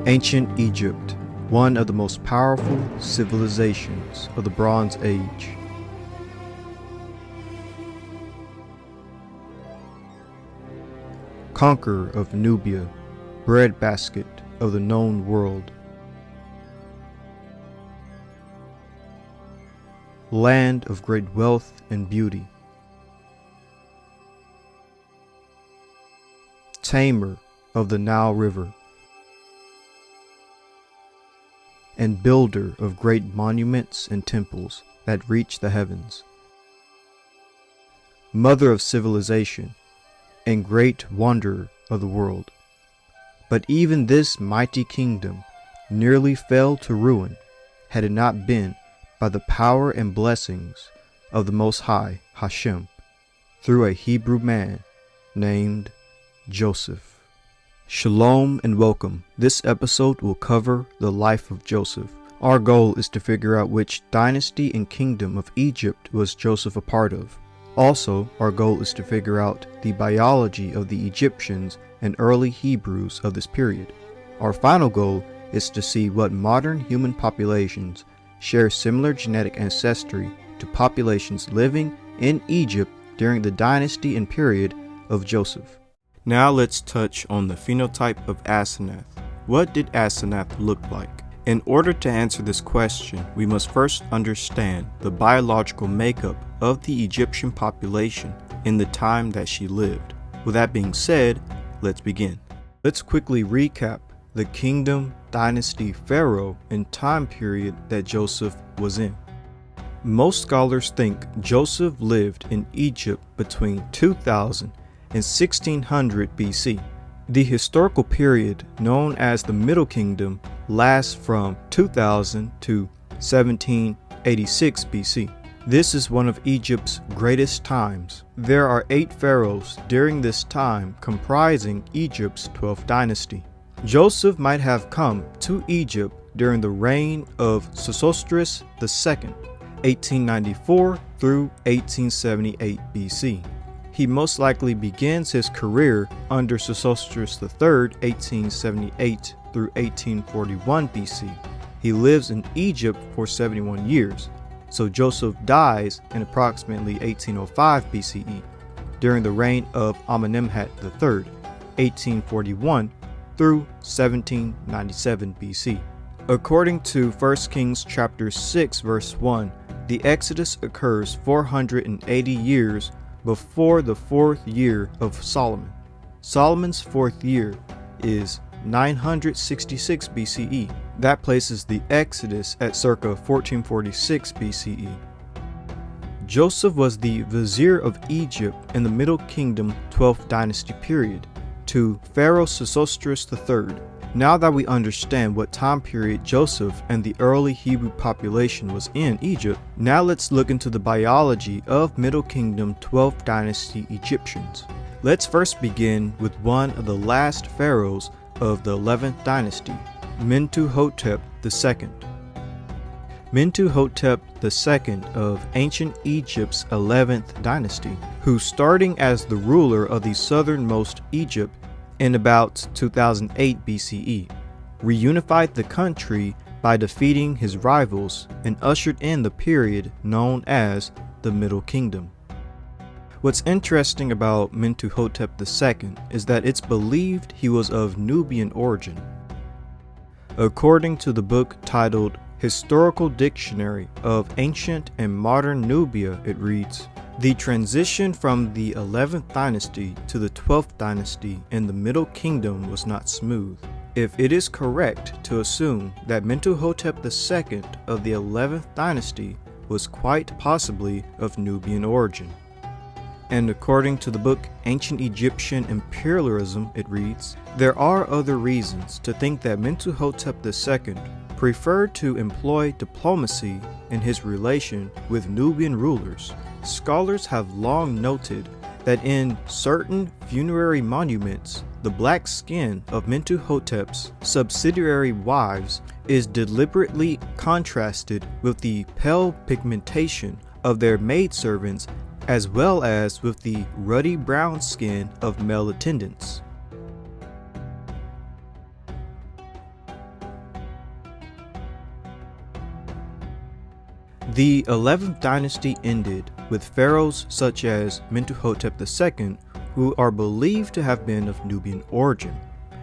Ancient Egypt, one of the most powerful civilizations of the Bronze Age. Conqueror of Nubia, breadbasket of the known world. Land of great wealth and beauty. Tamer of the Nile River, and builder of great monuments and temples that reach the heavens. Mother of civilization, and great wanderer of the world. But even this mighty kingdom nearly fell to ruin had it not been by the power and blessings of the Most High Hashem through a Hebrew man named Joseph. Shalom and welcome. This episode will cover the life of Joseph. Our goal is to figure out which dynasty and kingdom of Egypt was Joseph a part of. Also, our goal is to figure out the biology of the Egyptians and early Hebrews of this period. Our final goal is to see what modern human populations share similar genetic ancestry to populations living in Egypt during the dynasty and period of Joseph. Now let's touch on the phenotype of Asenath. What did Asenath look like? In order to answer this question, we must first understand the biological makeup of the Egyptian population in the time that she lived. With that being said, let's begin. Let's quickly recap the kingdom, dynasty, pharaoh, and time period that Joseph was in. Most scholars think Joseph lived in Egypt between 2000 and 1600 BC. The historical period, known as the Middle Kingdom, lasts from 2000 to 1786 BC. This is one of Egypt's greatest times. There are 8 pharaohs during this time, comprising Egypt's 12th dynasty. Joseph might have come to Egypt during the reign of Sesostris II, 1894 through 1878 BC. He most likely begins his career under Sesostris III, 1878 through 1841 BC. He lives in Egypt for 71 years, so Joseph dies in approximately 1805 BCE during the reign of Amenemhat III, 1841 through 1797 BC. According to 1 Kings chapter 6 verse 1, the Exodus occurs 480 years before the 4th year of Solomon. Solomon's 4th year is 966 BCE. That places the Exodus at circa 1446 BCE. Joseph was the vizier of Egypt in the Middle Kingdom 12th dynasty period to Pharaoh Sesostris III. Now that we understand what time period Joseph and the early Hebrew population was in Egypt, now let's look into the biology of Middle Kingdom 12th dynasty Egyptians. Let's first begin with one of the last pharaohs of the 11th dynasty, Mentuhotep II. Mentuhotep II of ancient Egypt's 11th dynasty, who starting as the ruler of the southernmost Egypt in about 2008 BCE, reunified the country by defeating his rivals and ushered in the period known as the Middle Kingdom. What's interesting about Mentuhotep II is that it's believed he was of Nubian origin. According to the book titled Historical Dictionary of Ancient and Modern Nubia, it reads, "The transition from the 11th dynasty to the 12th dynasty in the Middle Kingdom was not smooth. If it is correct to assume that Mentuhotep II of the 11th dynasty was quite possibly of Nubian origin." And according to the book Ancient Egyptian Imperialism, it reads, "There are other reasons to think that Mentuhotep II preferred to employ diplomacy in his relation with Nubian rulers. Scholars have long noted that in certain funerary monuments, the black skin of Mentuhotep's subsidiary wives is deliberately contrasted with the pale pigmentation of their maidservants, as well as with the ruddy brown skin of male attendants. The 11th dynasty ended with pharaohs such as Mentuhotep II, who are believed to have been of Nubian origin.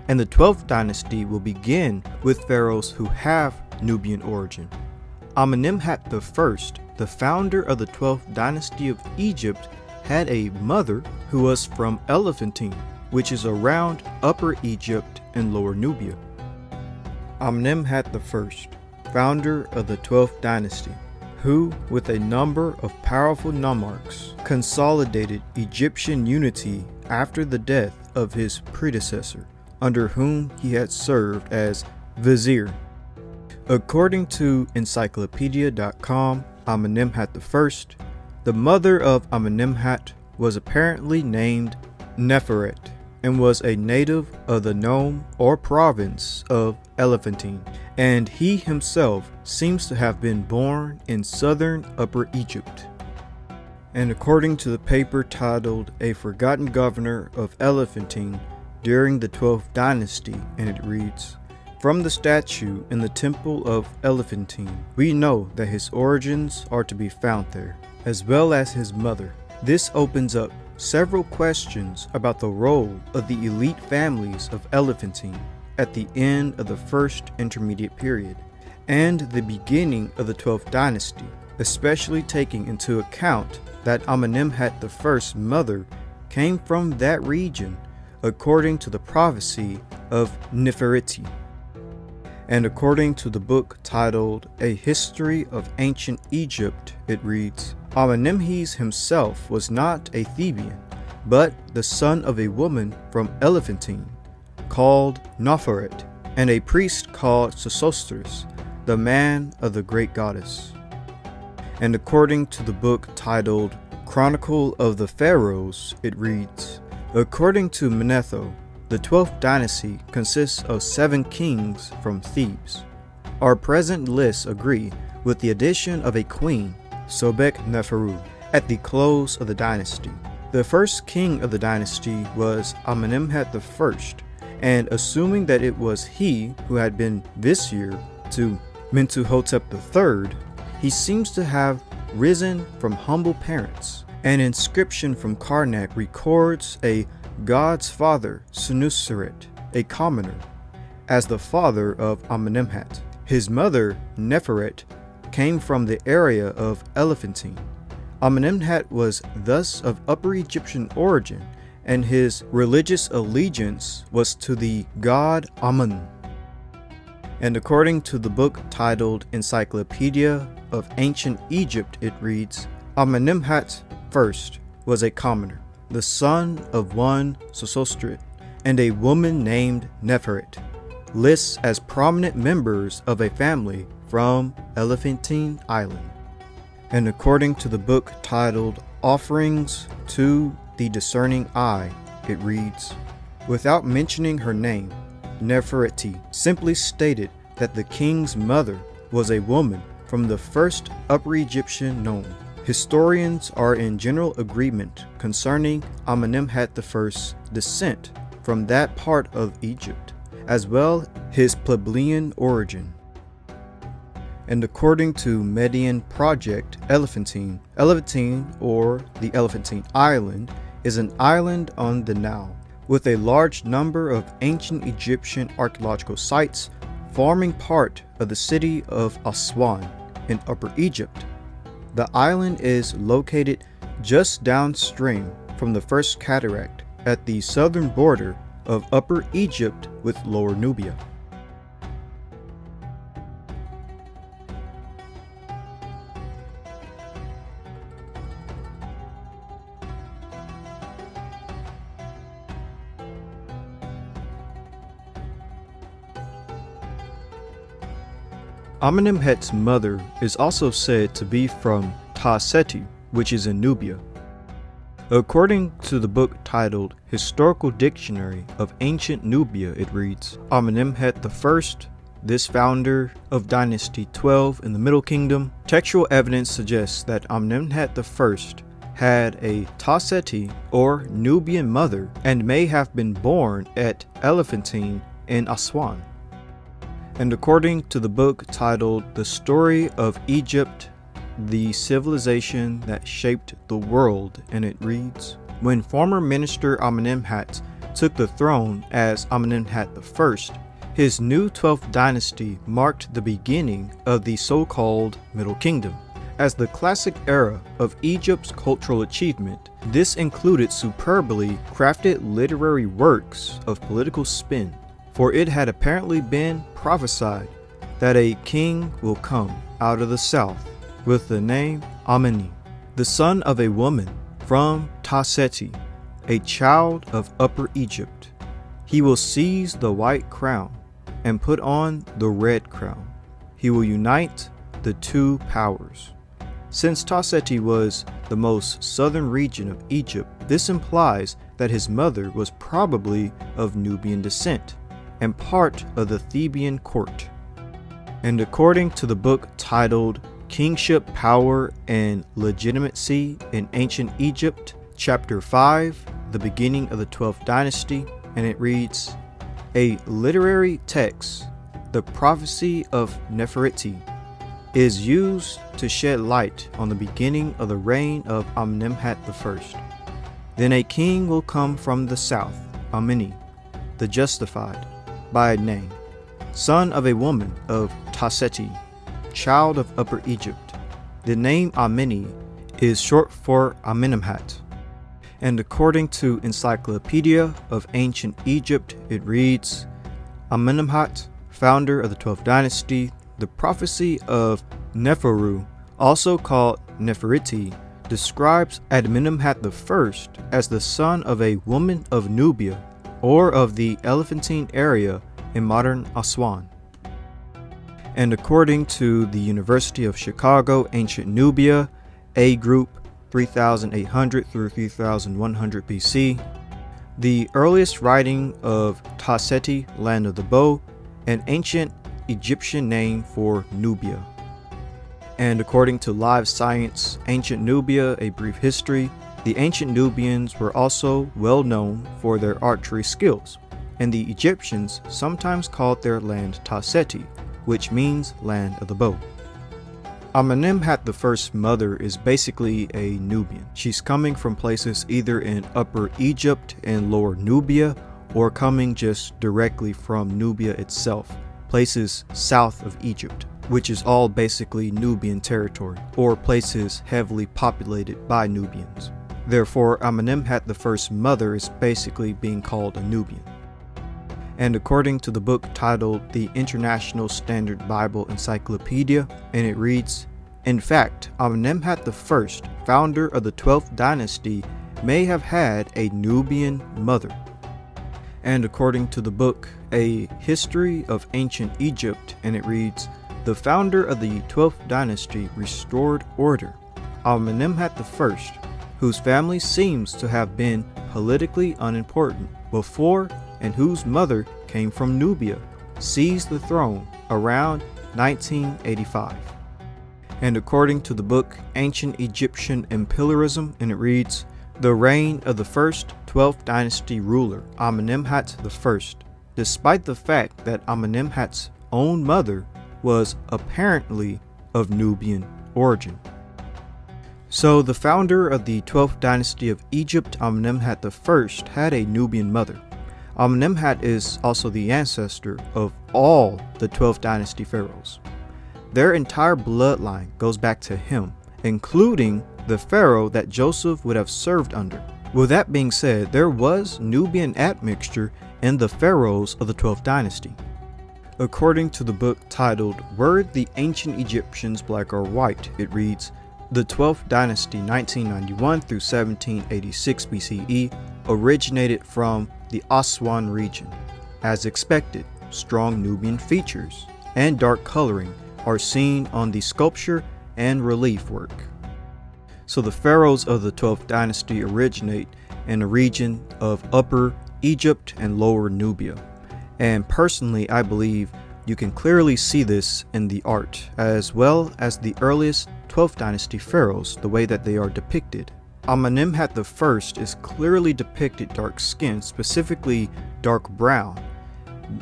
And the 12th dynasty will begin with pharaohs who have Nubian origin. Amenemhat I, the founder of the 12th dynasty of Egypt, had a mother who was from Elephantine, which is around Upper Egypt and Lower Nubia. Amenemhat I, founder of the 12th dynasty, who, with a number of powerful nomarchs, consolidated Egyptian unity after the death of his predecessor, under whom he had served as vizier. According to encyclopedia.com, Amenemhat I, the mother of Amenemhat, was apparently named Neferet and was a native of the nome or province of Elephantine, and he himself seems to have been born in southern Upper Egypt. And according to the paper titled A Forgotten Governor of Elephantine during the 12th dynasty, and it reads, "From the statue in the temple of Elephantine, we know that his origins are to be found there, as well as his mother. This opens up several questions about the role of the elite families of Elephantine at the end of the first intermediate period and the beginning of the 12th dynasty, especially taking into account that Amenemhat I's mother came from that region according to the prophecy of Nefertiti." And according to the book titled A History of Ancient Egypt, it reads, "Amenemhes himself was not a Theban, but the son of a woman from Elephantine, called Noferet, and a priest called Sesostris, the man of the great goddess." And according to the book titled Chronicle of the Pharaohs, it reads, "According to Manetho, the 12th dynasty consists of 7 kings from Thebes. Our present lists agree with the addition of a queen, Sobek-Neferu, at the close of the dynasty. The first king of the dynasty was Amenemhat I, and assuming that it was he who had been vizier to Mentuhotep III, he seems to have risen from humble parents. An inscription from Karnak records a God's father, Senuseret, a commoner, as the father of Amenemhat. His mother, Neferet, came from the area of Elephantine. Amenemhat was thus of Upper Egyptian origin, and his religious allegiance was to the god Amun. And according to the book titled Encyclopedia of Ancient Egypt, it reads, "Amenemhat I was a commoner, the son of one Sesostrit, and a woman named Neferet, lists as prominent members of a family from Elephantine Island." And according to the book titled Offerings to the Discerning Eye, it reads, "Without mentioning her name, Nefertiti simply stated that the king's mother was a woman from the first Upper Egyptian nome. Historians are in general agreement concerning Amenemhat I's descent from that part of Egypt, as well his plebeian origin." And according to Median Project Elephantine, or the Elephantine Island, is an island on the Nile, with a large number of ancient Egyptian archaeological sites forming part of the city of Aswan in Upper Egypt. The island is located just downstream from the first cataract at the southern border of Upper Egypt with Lower Nubia. Amenemhat's mother is also said to be from Ta-Seti, which is in Nubia. According to the book titled Historical Dictionary of Ancient Nubia, it reads, "Amenemhat I, this founder of Dynasty 12 in the Middle Kingdom." Textual evidence suggests that Amenemhat I had a Ta-Seti or Nubian mother and may have been born at Elephantine in Aswan. And according to the book titled The Story of Egypt the civilization that shaped the world, and it reads, when former minister Amenemhat took the throne as Amenemhat I, his new 12th dynasty marked the beginning of the so-called Middle Kingdom. As the classic era of Egypt's cultural achievement, this included superbly crafted literary works of political spin, for it had apparently been prophesied that a king will come out of the south with the name Ameni, the son of a woman from Taseti, a child of Upper Egypt. He will seize the white crown and put on the red crown. He will unite the two powers. Since Taseti was the most southern region of Egypt, this implies that his mother was probably of Nubian descent and part of the Theban court. And according to the book titled Kingship, Power, and Legitimacy in Ancient Egypt, Chapter 5, The Beginning of the 12th Dynasty, and it reads, a literary text, the prophecy of Nefertiti, is used to shed light on the beginning of the reign of Amenemhat I. Then a king will come from the south, Ameni, the justified, by name, son of a woman of Taseti, child of Upper Egypt. The name Ameni is short for Amenemhat. And according to Encyclopedia of Ancient Egypt, it reads, Amenemhat, founder of the 12th dynasty, the prophecy of Neferu, also called Nefertiti, describes Amenemhat I as the son of a woman of Nubia, or of the Elephantine area in modern Aswan. And according to the University of Chicago, Ancient Nubia, A Group, 3800 through 3100 BC, the earliest writing of Taseti, land of the bow, an ancient Egyptian name for Nubia. And according to Live Science, Ancient Nubia, A Brief History, the ancient Nubians were also well known for their archery skills, and the Egyptians sometimes called their land Taseti, which means land of the bow. Amenemhat I's mother is basically a Nubian. She's coming from places either in Upper Egypt and Lower Nubia, or coming just directly from Nubia itself, places south of Egypt, which is all basically Nubian territory, or places heavily populated by Nubians. Therefore, Amenemhat I's mother is basically being called a Nubian. And according to the book titled The International Standard Bible Encyclopedia, and it reads, in fact, Amenemhat I, founder of the 12th dynasty, may have had a Nubian mother. And according to the book A History of Ancient Egypt, and it reads, the founder of the 12th dynasty restored order. Amenemhat I, whose family seems to have been politically unimportant before and whose mother came from Nubia, seized the throne around 1985. And according to the book Ancient Egyptian Imperialism, and it reads, the reign of the first 12th dynasty ruler, Amenemhat I, despite the fact that Amenemhat's own mother was apparently of Nubian origin. So the founder of the 12th dynasty of Egypt, Amenemhat I, had a Nubian mother. Amenemhat is also the ancestor of all the 12th dynasty pharaohs. Their entire bloodline goes back to him, including the pharaoh that Joseph would have served under. With that being said, there was Nubian admixture in the pharaohs of the 12th dynasty. According to the book titled Were the Ancient Egyptians Black or White, it reads, the 12th dynasty 1991 through 1786 BCE originated from the Aswan region. As expected, strong Nubian features and dark coloring are seen on the sculpture and relief work. So the pharaohs of the 12th dynasty originate in the region of Upper Egypt and Lower Nubia. And personally, I believe you can clearly see this in the art, as well as the earliest 12th dynasty pharaohs, the way that they are depicted. Amenemhat I is clearly depicted dark-skinned, specifically dark brown.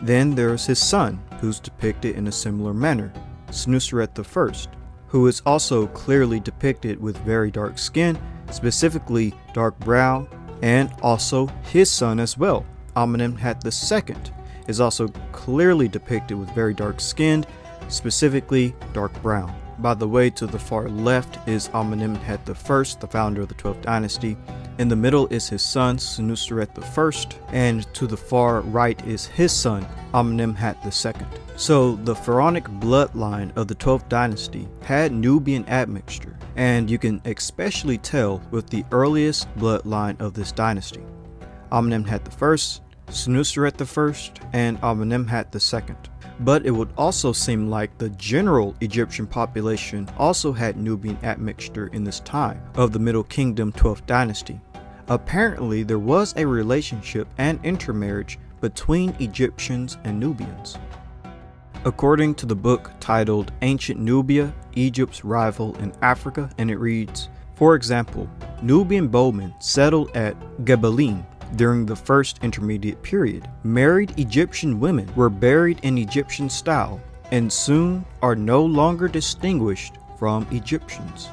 Then there's his son, who's depicted in a similar manner, Senusret I, who is also clearly depicted with very dark skin, specifically dark brown, and also his son as well, Amenemhat II, is also clearly depicted with very dark skinned, specifically dark brown. By the way, to the far left is Amenemhat I, the founder of the 12th dynasty. In the middle is his son, Senuseret I, and to the far right is his son, Amenemhat II. So the pharaonic bloodline of the 12th dynasty had Nubian admixture, and you can especially tell with the earliest bloodline of this dynasty, Amenemhat I, Senuseret I, and Amenemhat II. But it would also seem like the general Egyptian population also had Nubian admixture in this time of the Middle Kingdom 12th dynasty. Apparently there was a relationship and intermarriage between Egyptians and Nubians. According to the book titled Ancient Nubia, Egypt's Rival in Africa, and it reads, for example, Nubian bowmen settled at Gebalim during the first intermediate period. Married Egyptian women were buried in Egyptian style and soon are no longer distinguished from Egyptians.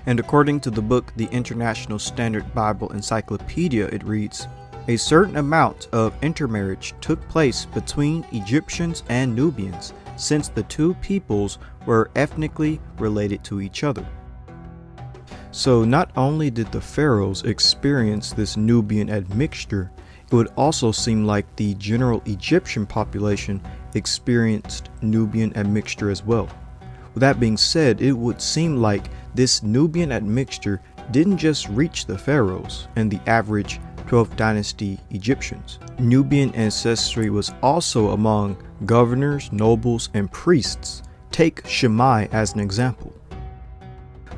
And according to the book The International Standard Bible Encyclopedia, it reads, a certain amount of intermarriage took place between Egyptians and Nubians, since the two peoples were ethnically related to each other. So not only did the pharaohs experience this Nubian admixture, it would also seem like the general Egyptian population experienced Nubian admixture as well. With that being said, it would seem like this Nubian admixture didn't just reach the pharaohs and the average 12th dynasty Egyptians. Nubian ancestry was also among governors, nobles, and priests. Take Shammai as an example.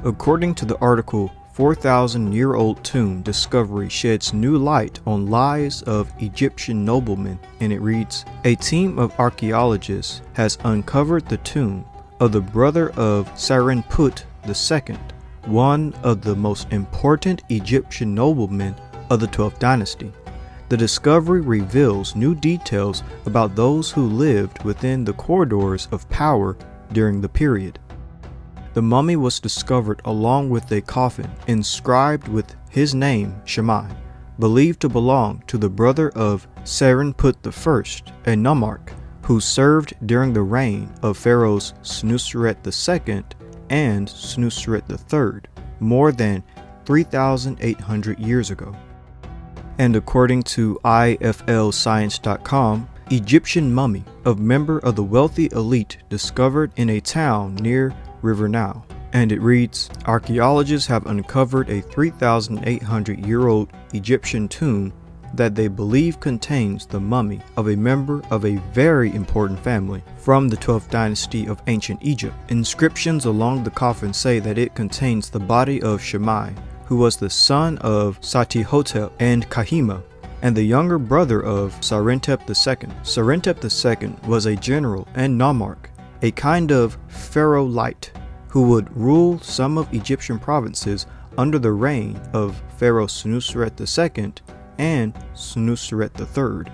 According to the article 4,000-year-old tomb discovery sheds new light on lies of Egyptian noblemen, and it reads, a team of archaeologists has uncovered the tomb of the brother of Serenput II, one of the most important Egyptian noblemen of the 12th dynasty. The discovery reveals new details about those who lived within the corridors of power during the period. The mummy was discovered along with a coffin inscribed with his name, Shammai, believed to belong to the brother of Serenput I, a nomarch who served during the reign of Pharaohs Senuseret II and Senuseret III, more than 3,800 years ago. And according to iflscience.com, Egyptian mummy of member of the wealthy elite discovered in a town near River Nile. And it reads, archaeologists have uncovered a 3,800-year-old Egyptian tomb that they believe contains the mummy of a member of a very important family from the 12th dynasty of ancient Egypt. Inscriptions along the coffin say that it contains the body of Shammai, who was the son of Satihotep and Kahima, and the younger brother of Sarentep II. Sarentep II was a general and nomarch, a kind of pharaoh light, who would rule some of Egyptian provinces under the reign of Pharaoh Senuseret II and Senuseret III.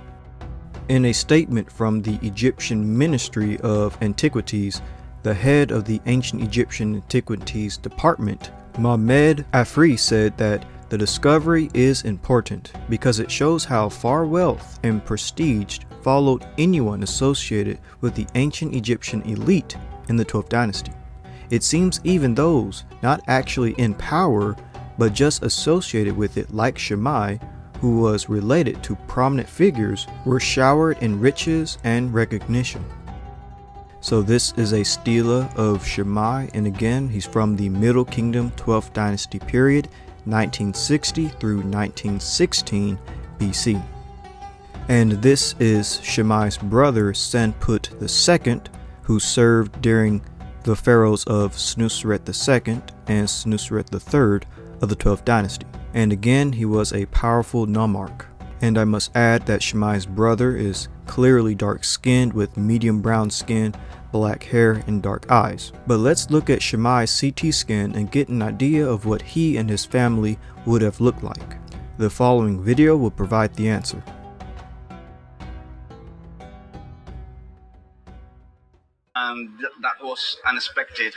In a statement from the Egyptian Ministry of Antiquities, the head of the Ancient Egyptian Antiquities Department, Mahmed Afri, said that the discovery is important because it shows how far wealth and prestige followed anyone associated with the ancient Egyptian elite in the 12th dynasty. It seems even those not actually in power but just associated with it, like Shammai, who was related to prominent figures, were showered in riches and recognition. So this is a stela of Shammai, and again, he's from the Middle Kingdom 12th dynasty period, 1960 through 1916 BC. And this is Shammai's brother Senput II, who served during the pharaohs of Senuseret II and Senuseret III of the 12th dynasty. And again, he was a powerful nomarch. And I must add that Shammai's brother is clearly dark-skinned with medium brown skin, black hair, and dark eyes. But let's look at Shammai's CT scan and get an idea of what he and his family would have looked like. The following video will provide the answer. That was unexpected.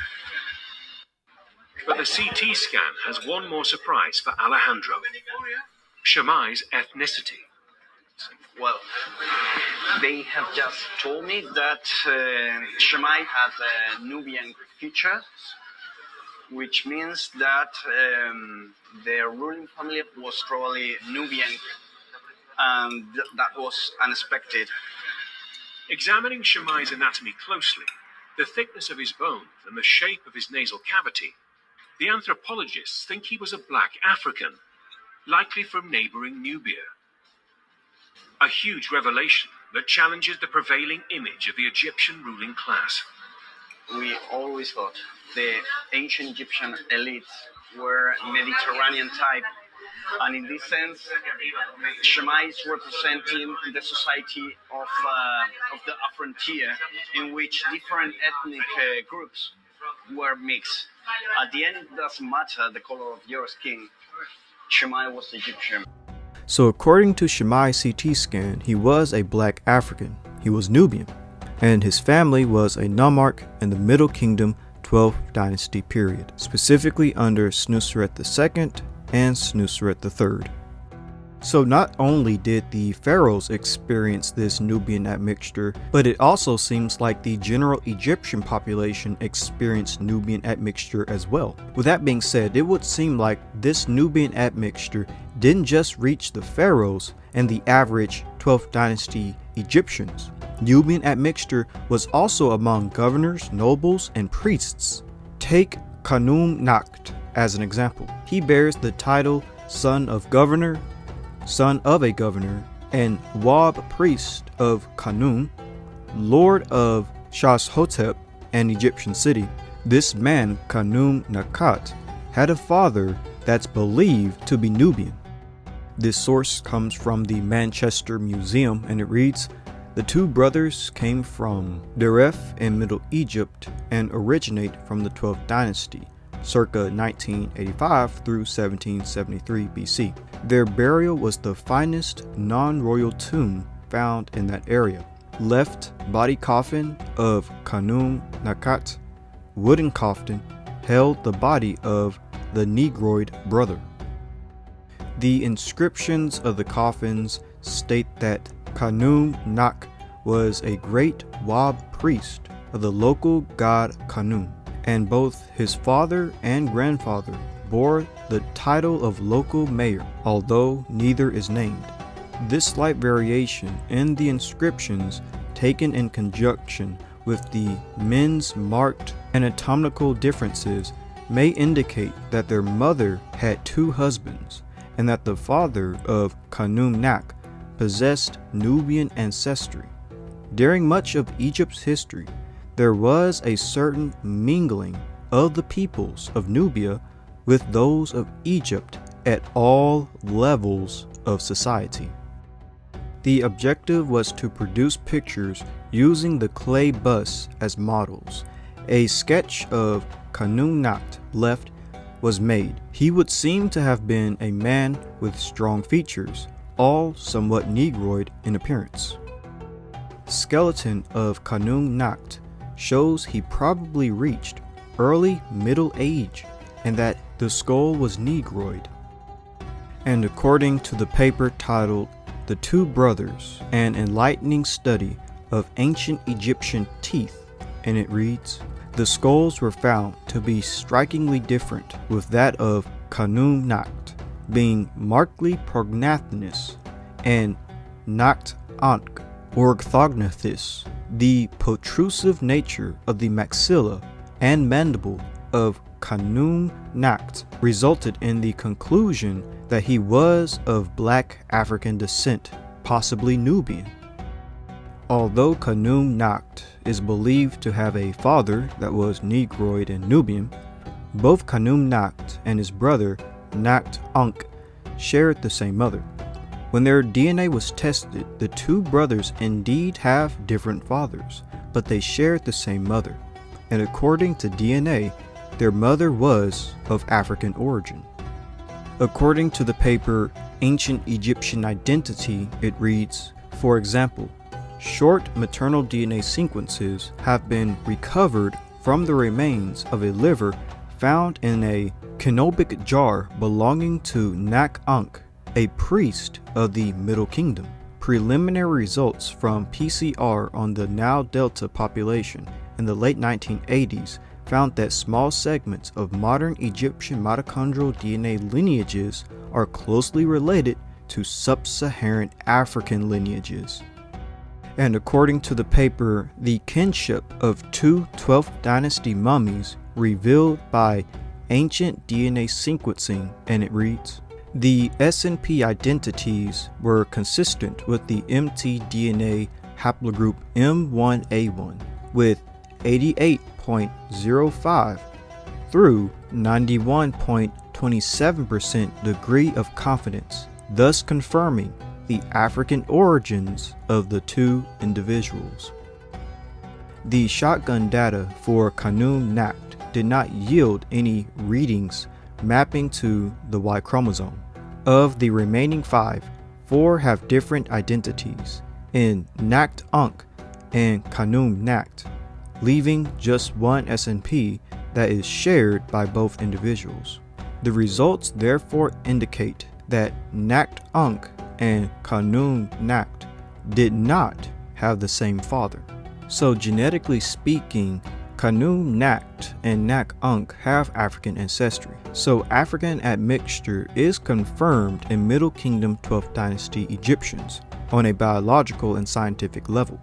But the CT scan has one more surprise for Alejandro: Shammai's ethnicity. Well, they have just told me that Shammai has Nubian features, which means that their ruling family was probably Nubian, and that was unexpected. Examining Shammai's anatomy closely, the thickness of his bones and the shape of his nasal cavity, the anthropologists think he was a black African, likely from neighboring Nubia. A huge revelation that challenges the prevailing image of the Egyptian ruling class. We always thought the ancient Egyptian elites were Mediterranean type, and in this sense, Shammai is representing the society of the frontier, in which different ethnic groups were mixed. At the end, it doesn't matter the color of your skin. Shammai was Egyptian. So according to Shammai's CT scan, he was a black African. He was Nubian, and his family was a nomarch in the Middle Kingdom 12th Dynasty period, specifically under Senuseret II and Senuseret III. So not only did the pharaohs experience this Nubian admixture, but it also seems like the general Egyptian population experienced Nubian admixture as well. With that being said, it would seem like this Nubian admixture didn't just reach the pharaohs and the average 12th dynasty Egyptians. Nubian admixture was also among governors, nobles, and priests. Take Khnum Nakht as an example. He bears the title son of governor, son of a governor, and Wab priest of Khnum, lord of Shashhotep, an Egyptian city. This man, Khnum Nakht, had a father that's believed to be Nubian. This source comes from the Manchester Museum, and it reads, "The two brothers came from Deref in Middle Egypt and originate from the 12th dynasty, circa 1985 through 1773 BC. Their burial was the finest non-royal tomb found in that area. Left body coffin of Khnum Nakht. Wooden coffin held the body of the Negroid brother." The inscriptions of the coffins state that Khnum Nakht was a great Wab priest of the local god Khnum, and both his father and grandfather bore the title of local mayor, although neither is named. This slight variation in the inscriptions, taken in conjunction with the men's marked anatomical differences, may indicate that their mother had two husbands, and that the father of Khnum Nakht possessed Nubian ancestry. During much of Egypt's history, there was a certain mingling of the peoples of Nubia with those of Egypt at all levels of society. The objective was to produce pictures using the clay busts as models. A sketch of Khnum Nakht left was made. He would seem to have been a man with strong features, all somewhat negroid in appearance. Skeleton of Khnum Nakht shows he probably reached early middle age and that the skull was negroid. And according to the paper titled "The Two Brothers, an Enlightening Study of Ancient Egyptian Teeth," and it reads, "The skulls were found to be strikingly different, with that of Khnum Nakht being markedly prognathinous and Nakht Ankh orthognathious. The protrusive nature of the maxilla and mandible of Khnum Nakht resulted in the conclusion that he was of black African descent, possibly Nubian. Although Khnum Nakht is believed to have a father that was negroid and Nubian, both Khnum Nakht and his brother Nakht Ankh shared the same mother. When their DNA was tested, the two brothers indeed have different fathers, but they shared the same mother, and according to DNA, their mother was of African origin. According to the paper Ancient Egyptian Identity, it reads, for example, short maternal DNA sequences have been recovered from the remains of a liver found in a canopic jar belonging to Nak-Ankh, a priest of the Middle Kingdom. Preliminary results from PCR on the Nile Delta population in the late 1980s found that small segments of modern Egyptian mitochondrial DNA lineages are closely related to sub-Saharan African lineages. And according to the paper, the kinship of two 12th Dynasty mummies revealed by ancient DNA sequencing, and it reads, the SNP identities were consistent with the mtDNA haplogroup M1A1 with 88.05 through 91.27% degree of confidence, thus confirming the African origins of the two individuals. The shotgun data for Khanum Nakt did not yield any readings mapping to the Y chromosome. Of the remaining 5, 4 have different identities in Nakt-Ankh and Khanum Nakt, leaving just one SNP that is shared by both individuals. The results therefore indicate that Nakt-Ankh and Khanum Nakt did not have the same father. So genetically speaking, Khanum Nakt and Nak-Ankh have African ancestry. So African admixture is confirmed in Middle Kingdom 12th Dynasty Egyptians on a biological and scientific level.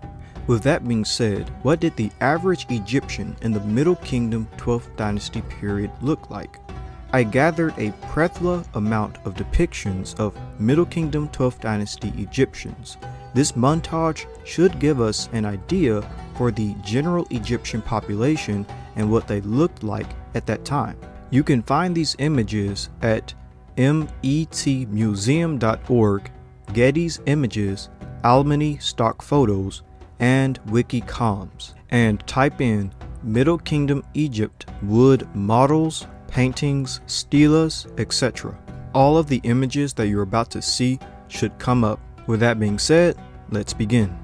With that being said, what did the average Egyptian in the Middle Kingdom 12th Dynasty period look like? I gathered a plethora amount of depictions of Middle Kingdom 12th Dynasty Egyptians. This montage should give us an idea for the general Egyptian population and what they looked like at that time. You can find these images at metmuseum.org, Getty's Images, Almany Stock Photos, and Wikicoms, and type in Middle Kingdom Egypt wood models, paintings, stelas, etc. All of the images that you're about to see should come up. With that being said, let's begin.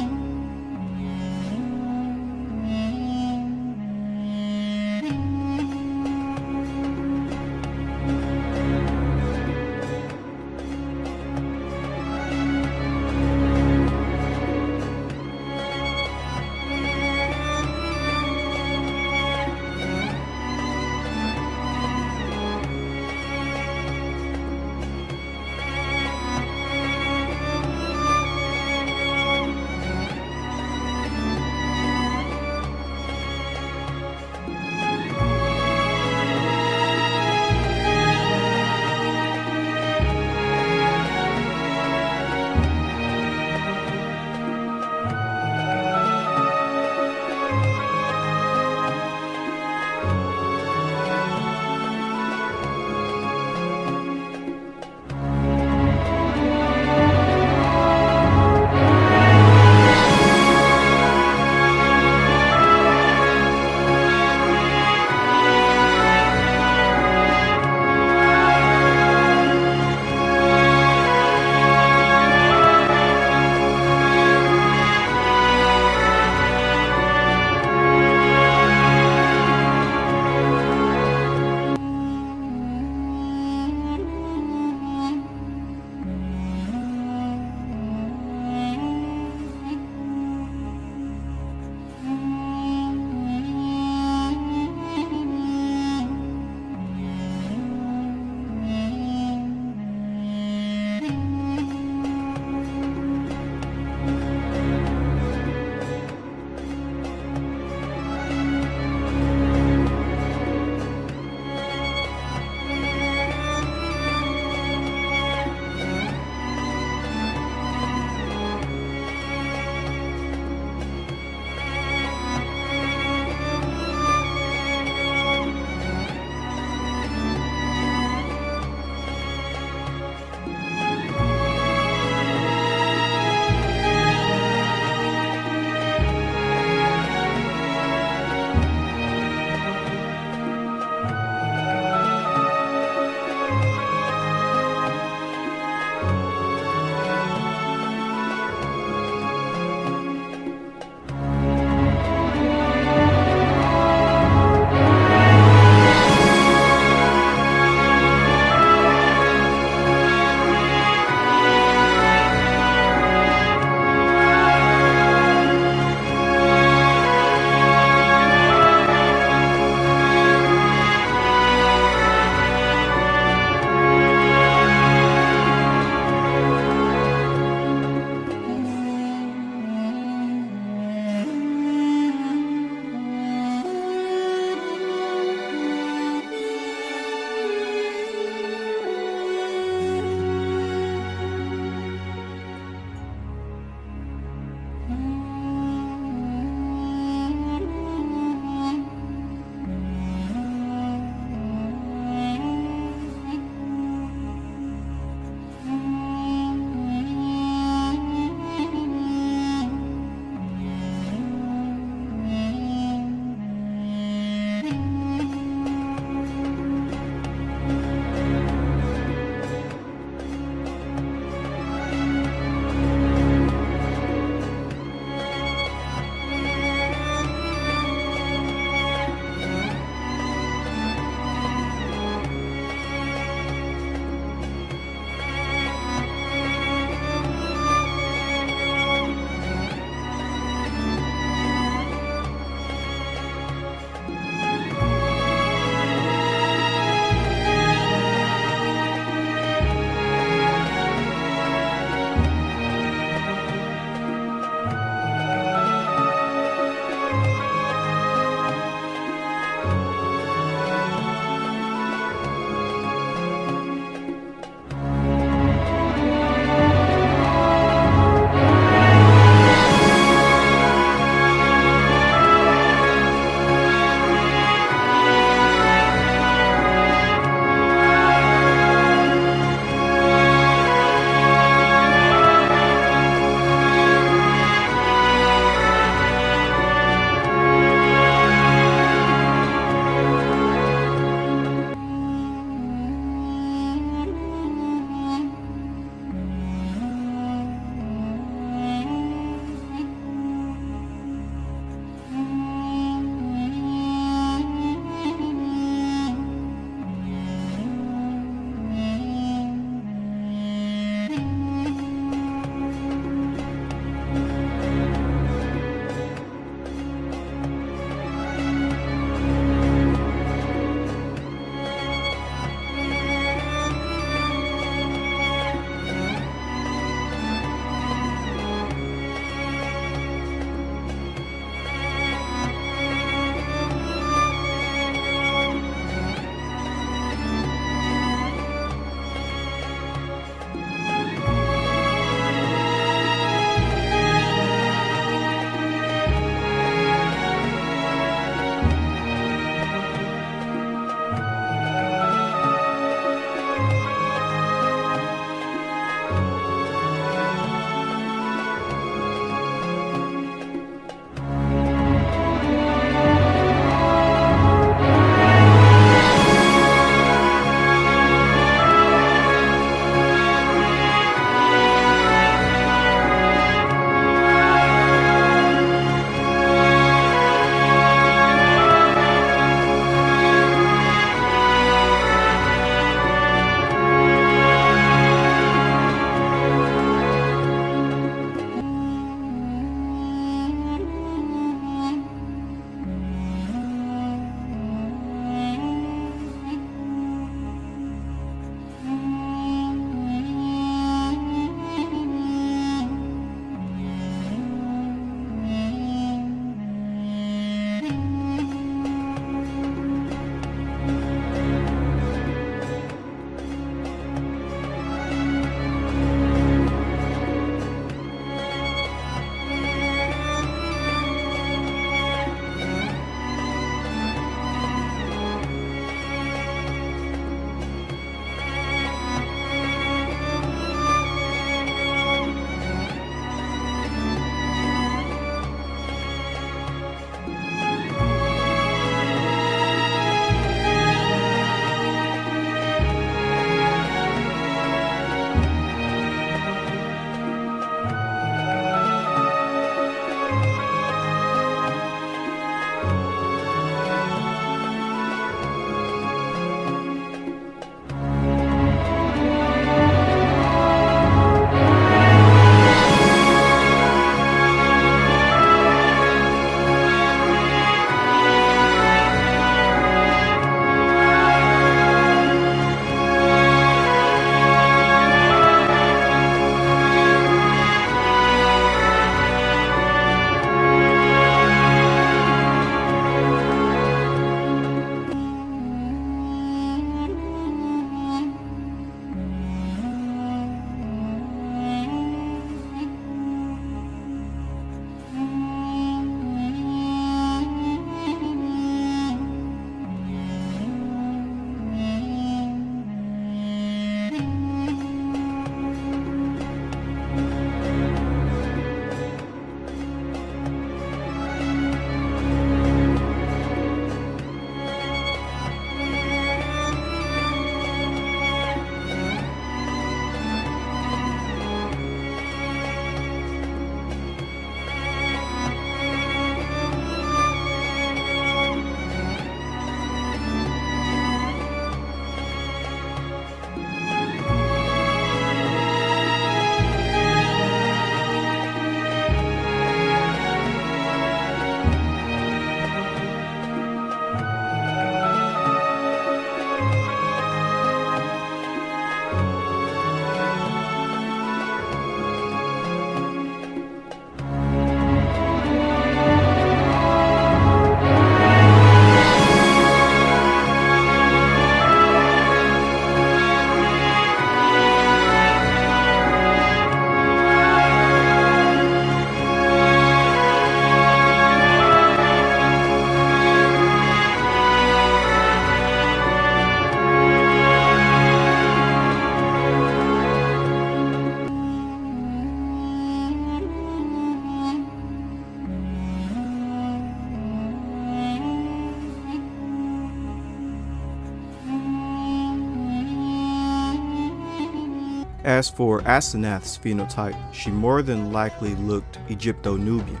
As for Asenath's phenotype, she more than likely looked Egypto-Nubian.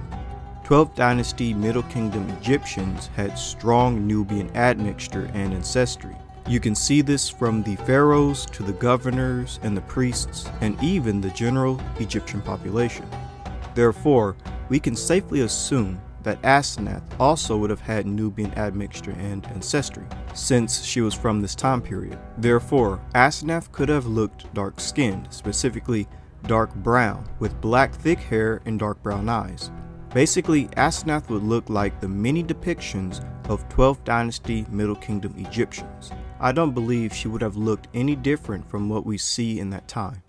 12th Dynasty Middle Kingdom Egyptians had strong Nubian admixture and ancestry. You can see this from the pharaohs to the governors and the priests, and even the general Egyptian population. Therefore, we can safely assume that Asenath also would have had Nubian admixture and ancestry, since she was from this time period. Therefore, Asenath could have looked dark-skinned, specifically dark brown, with black thick hair and dark brown eyes. Basically, Asenath would look like the many depictions of 12th Dynasty Middle Kingdom Egyptians. I don't believe she would have looked any different from what we see in that time.